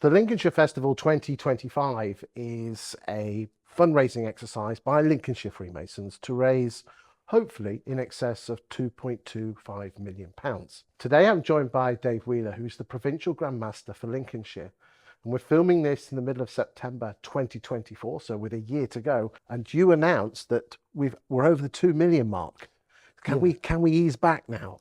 The Lincolnshire Festival 2025 is a fundraising exercise by Lincolnshire Freemasons to raise, hopefully, in excess of £2.25 million. Today I'm joined by Dave Wheeler, who's the Provincial Grand Master for Lincolnshire. And we're filming this in the middle of September 2024, so with a year to go. And you announced that we're over the 2 million mark. Can we ease back now?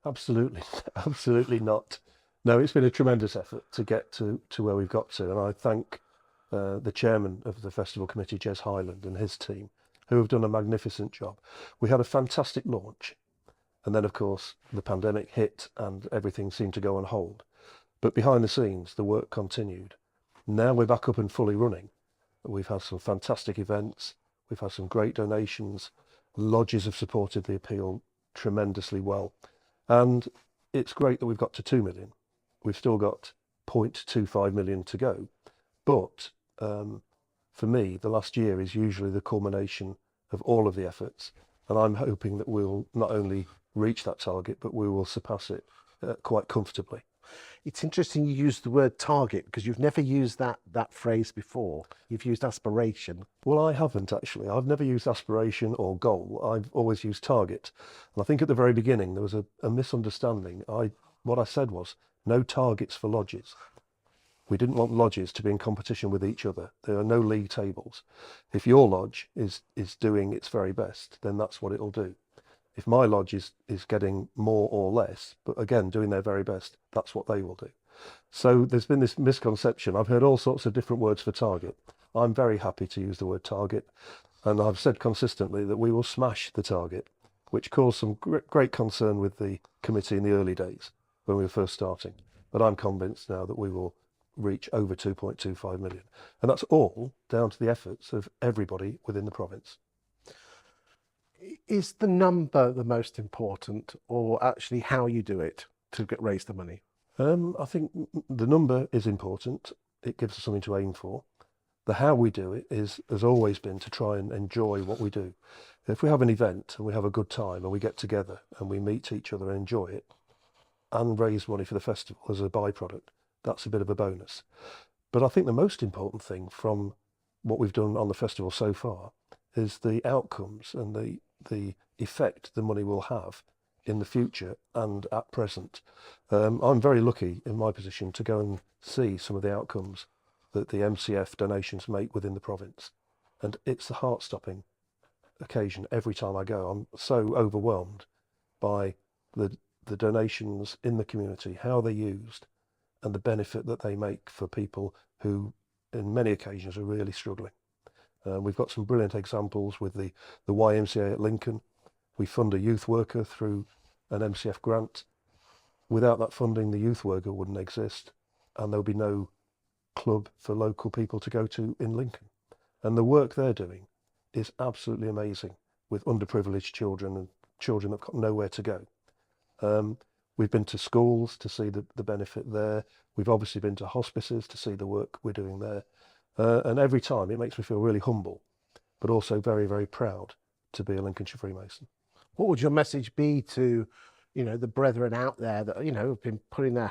Absolutely, absolutely not. No, it's been a tremendous effort to get to where we've got to, and I thank the chairman of the festival committee, Jez Highland, and his team, who have done a magnificent job. We had a fantastic launch, and then of course the pandemic hit and everything seemed to go on hold. But behind the scenes, the work continued. Now we're back up and fully running. We've had some fantastic events. We've had some great donations. Lodges have supported the appeal tremendously well. And it's great that we've got to 2 million. We've still got 0.25 million to go. But for me, the last year is usually the culmination of all of the efforts. And I'm hoping that we'll not only reach that target, but we will surpass it quite comfortably. It's interesting you use the word target, because you've never used that phrase before. You've used aspiration. Well, I haven't actually. I've never used aspiration or goal. I've always used target. And I think at the very beginning there was a misunderstanding. What I said was no targets for lodges. We didn't want lodges to be in competition with each other. There are no league tables. If your lodge is doing its very best, then that's what it'll do. If my lodge is getting more or less, but again, doing their very best, that's what they will do. So there's been this misconception. I've heard all sorts of different words for target. I'm very happy to use the word target. And I've said consistently that we will smash the target, which caused some great concern with the committee in the early days when we were first starting. But I'm convinced now that we will reach over 2.25 million. And that's all down to the efforts of everybody within the province. Is the number the most important, or actually how you do it to raise the money? I think the number is important. It gives us something to aim for. The how we do it has always been to try and enjoy what we do. If we have an event and we have a good time and we get together and we meet each other and enjoy it and raise money for the festival as a byproduct, that's a bit of a bonus. But I think the most important thing from what we've done on the festival so far is the outcomes and the effect the money will have in the future and at present. I'm very lucky in my position to go and see some of the outcomes that the MCF donations make within the province. And it's a heart-stopping occasion every time I go. I'm so overwhelmed by the donations in the community, how they're used, and the benefit that they make for people who, in many occasions, are really struggling. We've got some brilliant examples with the YMCA at Lincoln. We fund a youth worker through an MCF grant. Without that funding, the youth worker wouldn't exist, and there'll be no club for local people to go to in Lincoln. And the work they're doing is absolutely amazing with underprivileged children and children that've got nowhere to go. We've been to schools to see the benefit there. We've obviously been to hospices to see the work we're doing there. And every time it makes me feel really humble, but also very, very proud to be a Lincolnshire Freemason. What would your message be to, the brethren out there that, have been putting their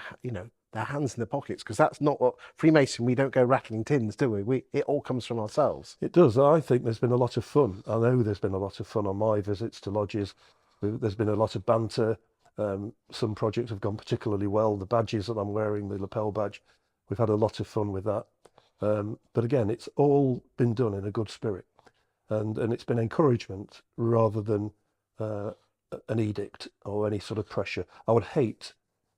hands in their pockets? Because that's not what Freemason, we don't go rattling tins, do we? It all comes from ourselves. It does. I think there's been a lot of fun. I know there's been a lot of fun on my visits to lodges. There's been a lot of banter. Some projects have gone particularly well. The badges that I'm wearing, the lapel badge, we've had a lot of fun with that. But again, it's all been done in a good spirit, and it's been encouragement rather than an edict or any sort of pressure. I would hate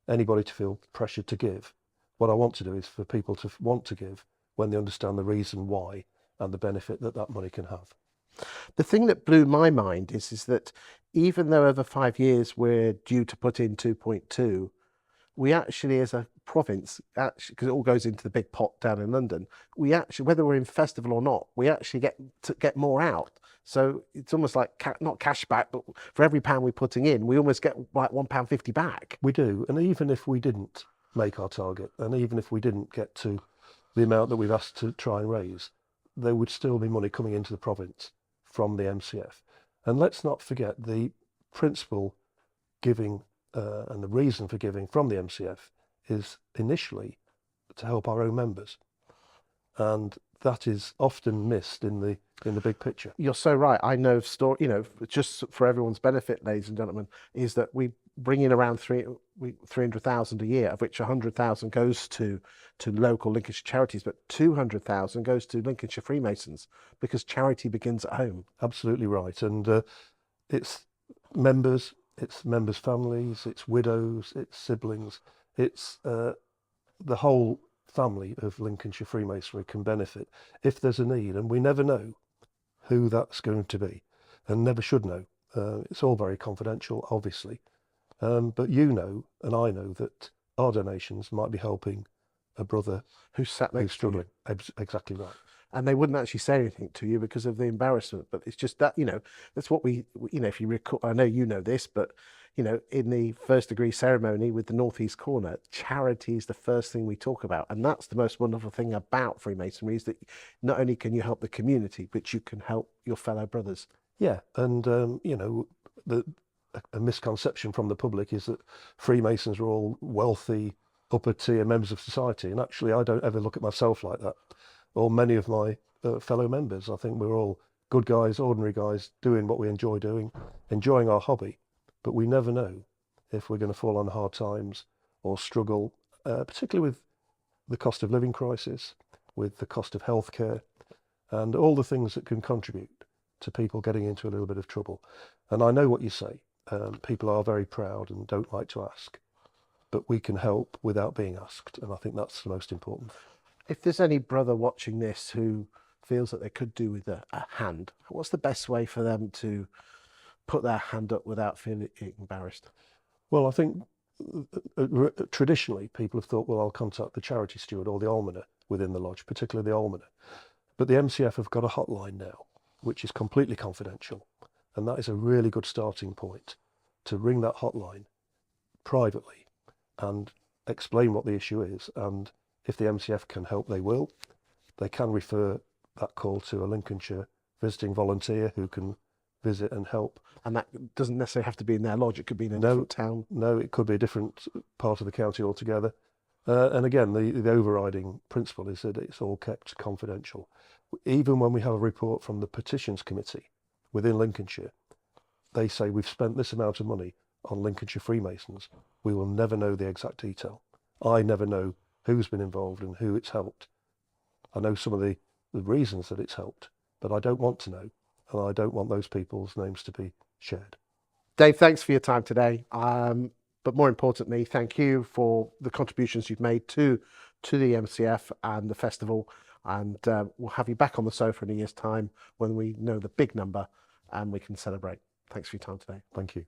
anybody to feel pressured to give. What I want to do is for people to want to give when they understand the reason why and the benefit that money can have. The thing that blew my mind is that even though over 5 years we're due to put in 2.2, we actually, as a province, because it all goes into the big pot down in London, we actually, whether we're in festival or not, we actually get more out. So it's almost like not cash back, but for every pound we're putting in, we almost get like £1.50 back. We do, and even if we didn't make our target, and even if we didn't get to the amount that we've asked to try and raise, there would still be money coming into the province from the MCF. And let's not forget the principal giving and the reason for giving from the MCF is initially to help our own members. And that is often missed in the big picture. You're so right. I know of story, just for everyone's benefit, ladies and gentlemen, is that we bring in around 300,000 a year, of which 100,000 goes to local Lincolnshire charities, but 200,000 goes to Lincolnshire Freemasons, because charity begins at home. Absolutely right. And it's members families, it's widows, it's siblings, it's the whole family of Lincolnshire Freemasonry can benefit if there's a need, and we never know who that's going to be, and never should know. It's all very confidential, obviously, but you know, and I know that our donations might be helping a brother who's sat next who's struggling. Exactly right. And they wouldn't actually say anything to you because of the embarrassment. But it's just that, that's what we, if you recall, I know you know this, but, in the first degree ceremony with the Northeast Corner, charity is the first thing we talk about. And that's the most wonderful thing about Freemasonry, is that not only can you help the community, but you can help your fellow brothers. Yeah. And, a misconception from the public is that Freemasons are all wealthy, upper tier members of society. And actually, I don't ever look at myself like that, or many of my fellow members. I think we're all good guys, ordinary guys, doing what we enjoy doing, enjoying our hobby. But we never know if we're going to fall on hard times or struggle, particularly with the cost of living crisis, with the cost of healthcare, and all the things that can contribute to people getting into a little bit of trouble. And I know what you say. People are very proud and don't like to ask, but we can help without being asked. And I think that's the most important. If there's any brother watching this who feels that they could do with a hand, what's the best way for them to put their hand up without feeling embarrassed? Well, I think traditionally people have thought, well, I'll contact the charity steward or the almoner within the lodge, particularly the almoner. But the MCF have got a hotline now, which is completely confidential. And that is a really good starting point, to ring that hotline privately and explain what the issue is. And if the MCF can help, they will. They can refer that call to a Lincolnshire visiting volunteer who can visit and help. And that doesn't necessarily have to be in their lodge. It could be in a different town. No, it could be a different part of the county altogether. And again, the overriding principle is that it's all kept confidential. Even when we have a report from the petitions committee within Lincolnshire, they say we've spent this amount of money on Lincolnshire Freemasons. We will never know the exact detail. I never know who's been involved and who it's helped. I know some of the reasons that it's helped, but I don't want to know, and I don't want those people's names to be shared. Dave, thanks for your time today. But more importantly, thank you for the contributions you've made to the MCF and the festival. And we'll have you back on the sofa in a year's time when we know the big number and we can celebrate. Thanks for your time today. Thank you.